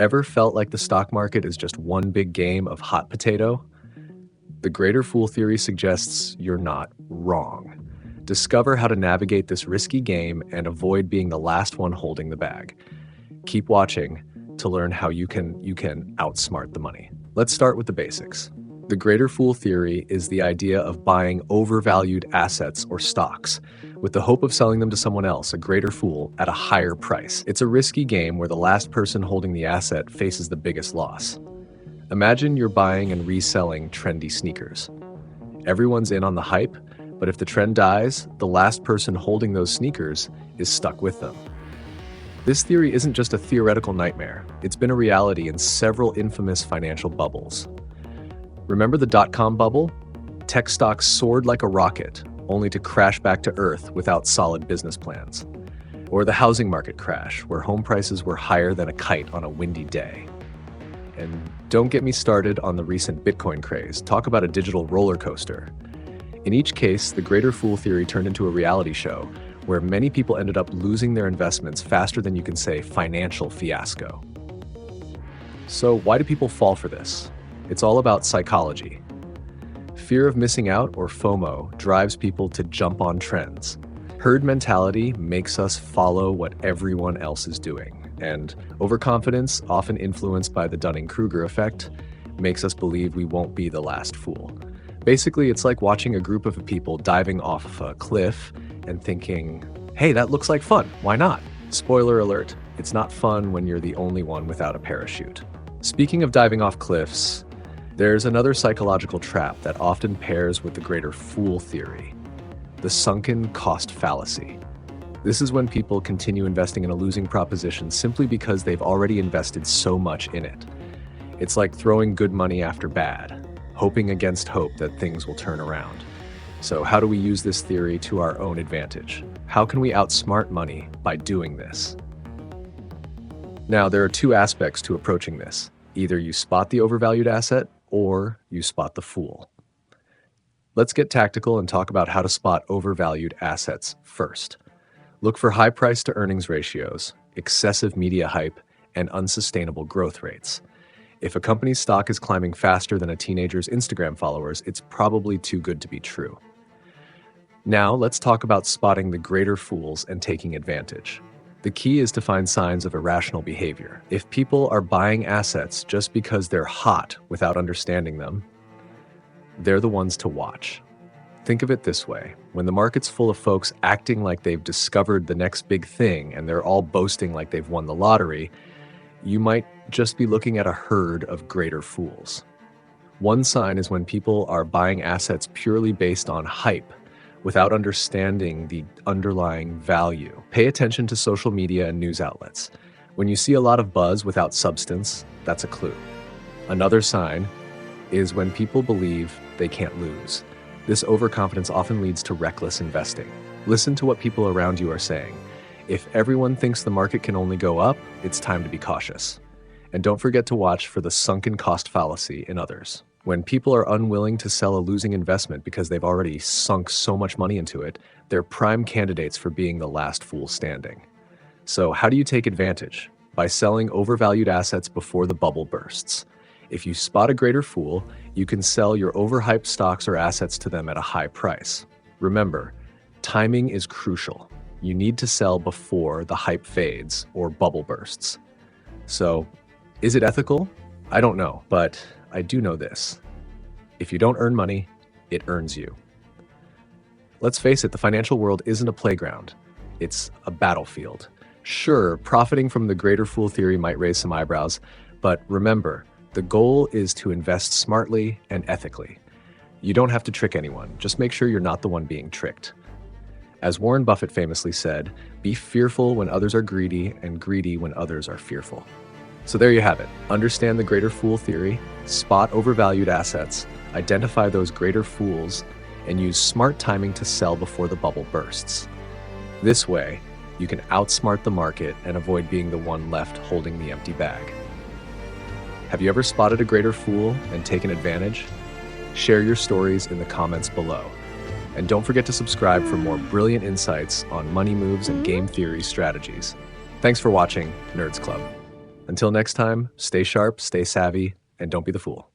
Ever felt like the stock market is just one big game of hot potato? The greater fool theory suggests you're not wrong. Discover how to navigate this risky game and avoid being the last one holding the bag. Keep watching to learn how you can outsmart the money. Let's start with the basics. The greater fool theory is the idea of buying overvalued assets or stocks with the hope of selling them to someone else, a greater fool, at a higher price. It's a risky game where the last person holding the asset faces the biggest loss. Imagine you're buying and reselling trendy sneakers. Everyone's in on the hype, but if the trend dies, the last person holding those sneakers is stuck with them. This theory isn't just a theoretical nightmare. It's been a reality in several infamous financial bubbles. Remember the dot-com bubble? Tech stocks soared like a rocket, only to crash back to earth without solid business plans. Or the housing market crash, where home prices were higher than a kite on a windy day. And don't get me started on the recent Bitcoin craze. Talk about a digital roller coaster. In each case, the greater fool theory turned into a reality show where many people ended up losing their investments faster than you can say financial fiasco. So why do people fall for this? It's all about psychology. Fear of missing out, or FOMO, drives people to jump on trends. Herd mentality makes us follow what everyone else is doing. And overconfidence, often influenced by the Dunning-Kruger effect, makes us believe we won't be the last fool. Basically, it's like watching a group of people diving off a cliff and thinking, hey, that looks like fun, why not? Spoiler alert, it's not fun when you're the only one without a parachute. Speaking of diving off cliffs, there's another psychological trap that often pairs with the greater fool theory: the sunken cost fallacy. This is when people continue investing in a losing proposition simply because they've already invested so much in it. It's like throwing good money after bad, hoping against hope that things will turn around. So how do we use this theory to our own advantage? How can we outsmart money by doing this? Now, there are two aspects to approaching this. Either you spot the overvalued asset, or you spot the fool. Let's get tactical and talk about how to spot overvalued assets first. Look for high price to earnings ratios, excessive media hype, and unsustainable growth rates. If a company's stock is climbing faster than a teenager's Instagram followers, it's probably too good to be true. Now, let's talk about spotting the greater fools and taking advantage. The key is to find signs of irrational behavior. If people are buying assets just because they're hot without understanding them, they're the ones to watch. Think of it this way: when the market's full of folks acting like they've discovered the next big thing and they're all boasting like they've won the lottery, you might just be looking at a herd of greater fools. One sign is when people are buying assets purely based on hype, without understanding the underlying value. Pay attention to social media and news outlets. When you see a lot of buzz without substance, that's a clue. Another sign is when people believe they can't lose. This overconfidence often leads to reckless investing. Listen to what people around you are saying. If everyone thinks the market can only go up, it's time to be cautious. And don't forget to watch for the sunken cost fallacy in others. When people are unwilling to sell a losing investment because they've already sunk so much money into it, they're prime candidates for being the last fool standing. So how do you take advantage? By selling overvalued assets before the bubble bursts. If you spot a greater fool, you can sell your overhyped stocks or assets to them at a high price. Remember, timing is crucial. You need to sell before the hype fades or bubble bursts. So, is it ethical? I don't know, but I do know this: if you don't earn money, it earns you. Let's face it, the financial world isn't a playground. It's a battlefield. Sure, profiting from the greater fool theory might raise some eyebrows, but remember, the goal is to invest smartly and ethically. You don't have to trick anyone, just make sure you're not the one being tricked. As Warren Buffett famously said, be fearful when others are greedy and greedy when others are fearful. So there you have it. Understand the greater fool theory, spot overvalued assets, identify those greater fools, and use smart timing to sell before the bubble bursts. This way, you can outsmart the market and avoid being the one left holding the empty bag. Have you ever spotted a greater fool and taken advantage? Share your stories in the comments below. And don't forget to subscribe for more brilliant insights on money moves and game theory strategies. Thanks for watching Nerds Club. Until next time, stay sharp, stay savvy, and don't be the fool.